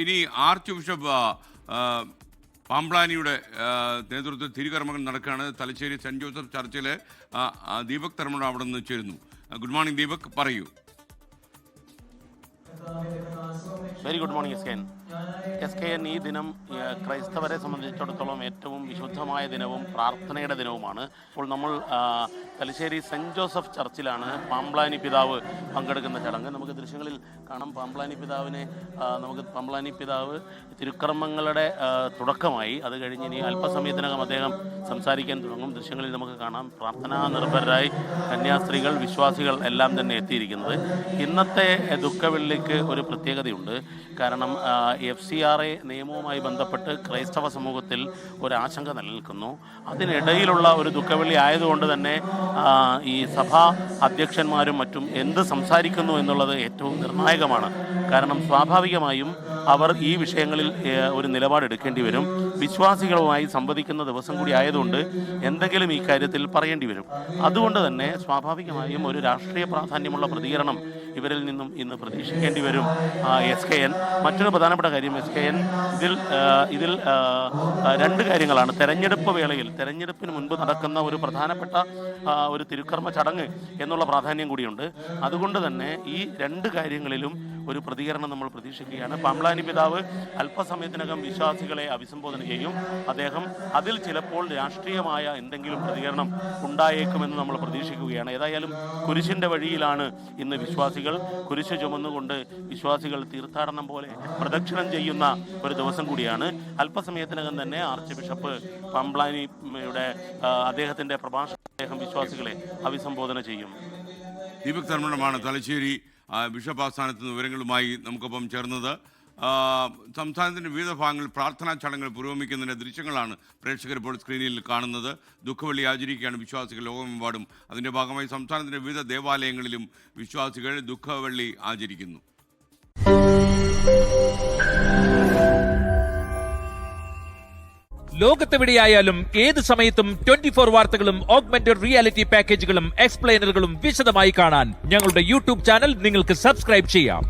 ഇനി arch bishop പാംബ്ലാനിയുടെ നേതൃത്വത്തിൽ തിരുകർമ്മങ്ങൾ നടക്കുകയാണ്. തലശ്ശേരി സെന്റ് ജോസഫ് ചർച്ചിലെ ദീപക് തർമ്മണ അവിടെ നിന്ന് ചേരുന്നു. ഗുഡ് മോർണിംഗ് ദീപക്, പറയൂ. Very good morning S K N. ഈ ദിനം ക്രൈസ്തവരെ സംബന്ധിച്ചിടത്തോളം ഏറ്റവും വിശുദ്ധമായ ദിനവും പ്രാർത്ഥനയുടെ ദിനവുമാണ്. ഇപ്പോൾ നമ്മൾ തലശ്ശേരി സെൻറ്റ് ജോസഫ് ചർച്ചിലാണ് പാംബ്ലാനി പിതാവ് പങ്കെടുക്കുന്ന ചടങ്ങ്. നമുക്ക് ദൃശ്യങ്ങളിൽ കാണാം. പാംബ്ലാനി പിതാവ് തിരുക്കർമ്മങ്ങളുടെ തുടക്കമായി. അത് കഴിഞ്ഞ് ഇനി അല്പസമയത്തിനകം അദ്ദേഹം സംസാരിക്കാൻ തുടങ്ങും. ദൃശ്യങ്ങളിൽ നമുക്ക് കാണാം പ്രാർത്ഥനാ നിർഭരരായി കന്യാസ്ത്രീകൾ, വിശ്വാസികൾ എല്ലാം തന്നെ എത്തിയിരിക്കുന്നത്. ഇന്നത്തെ ദുഃഖവെള്ളിക്ക് ഒരു പ്രത്യേകതയുണ്ട്. കാരണം FCRA നിയമവുമായി ബന്ധപ്പെട്ട് ക്രൈസ്തവ സമൂഹത്തിൽ ഒരാശങ്ക നിലനിൽക്കുന്നു. അതിനിടയിലുള്ള ഒരു ദുഃഖവെള്ളി ആയതുകൊണ്ട് തന്നെ ഈ സഭാ അധ്യക്ഷന്മാരും മറ്റും എന്ത് സംസാരിക്കുന്നു എന്നുള്ളത് ഏറ്റവും നിർണായകമാണ്. കാരണം സ്വാഭാവികമായും അവർ ഈ വിഷയങ്ങളിൽ ഒരു നിലപാടെടുക്കേണ്ടി വരും. വിശ്വാസികളുമായി സംവദിക്കുന്ന ദിവസം കൂടി ആയതുകൊണ്ട് എന്തെങ്കിലും ഈ കാര്യത്തിൽ പറയേണ്ടി വരും. അതുകൊണ്ട് തന്നെ സ്വാഭാവികമായും ഒരു രാഷ്ട്രീയ പ്രാധാന്യമുള്ള പ്രതികരണം ഇവരിൽ നിന്നും ഇന്ന് പ്രതീക്ഷിക്കേണ്ടി വരും SKN. മറ്റൊരു പ്രധാനപ്പെട്ട കാര്യം SKN ഇതിൽ രണ്ട് കാര്യങ്ങളാണ്. തെരഞ്ഞെടുപ്പിന് മുൻപ് നടക്കുന്ന ഒരു പ്രധാനപ്പെട്ട ഒരു തിരുക്കർമ്മ ചടങ്ങ് എന്നുള്ള പ്രാധാന്യം കൂടിയുണ്ട്. അതുകൊണ്ട് തന്നെ ഈ രണ്ട് കാര്യങ്ങളിലും ഒരു പ്രതികരണം നമ്മൾ പ്രതീക്ഷിക്കുകയാണ്. പാംബ്ലാനി പിതാവ് അല്പസമയത്തിനകം വിശ്വാസികളെ അഭിസംബോധന ചെയ്യും. അദ്ദേഹം അതിൽ ചിലപ്പോൾ രാഷ്ട്രീയമായ എന്തെങ്കിലും പ്രതികരണം ഉണ്ടായേക്കുമെന്ന് നമ്മൾ പ്രതീക്ഷിക്കുകയാണ്. ഏതായാലും കുരിശിൻ്റെ വഴിയിലാണ് ഇന്ന് വിശ്വാസികൾ. കുരിശ് ചുമന്നുകൊണ്ട് വിശ്വാസികൾ തീർത്ഥാടനം പോലെ പ്രദക്ഷിണം ചെയ്യുന്ന ഒരു ദിവസം കൂടിയാണ്. അല്പസമയത്തിനകം തന്നെ ആർച്ച് ബിഷപ്പ് പാംബ്ലാനിയുടെ അദ്ദേഹത്തിൻ്റെ പ്രഭാഷണം അദ്ദേഹം വിശ്വാസികളെ അഭിസംബോധന ചെയ്യും. ദീപക് തർമ്മണമാണ് തലശ്ശേരി ബിഷപ്പ് ആസ്ഥാനത്ത് നിന്ന് വിവരങ്ങളുമായി നമുക്കൊപ്പം ചേർന്നത്. സംസ്ഥാനത്തിൻ്റെ വിവിധ ഭാഗങ്ങളിൽ പ്രാർത്ഥനാ ചടങ്ങുകൾ പുരോഗമിക്കുന്നതിൻ്റെ ദൃശ്യങ്ങളാണ് പ്രേക്ഷകർ ഇപ്പോൾ സ്ക്രീനിൽ കാണുന്നത്. ദുഃഖവെള്ളി ആചരിക്കുകയാണ് വിശ്വാസികൾ ലോകമെമ്പാടും. അതിൻ്റെ ഭാഗമായി സംസ്ഥാനത്തിൻ്റെ വിവിധ ദേവാലയങ്ങളിലും വിശ്വാസികൾ ദുഃഖവെള്ളി ആചരിക്കുന്നു. ലോകത്തെവിടെയായാലും ഏത് സമയത്തും 24 വാർത്തകളും ഓഗ്മെന്റഡ് റിയാലിറ്റി പാക്കേജുകളും എക്സ്പ്ലെയിനറുകളും വിശദമായി കാണാൻ ഞങ്ങളുടെ യൂട്യൂബ് ചാനൽ നിങ്ങൾക്ക് സബ്സ്ക്രൈബ് ചെയ്യാം.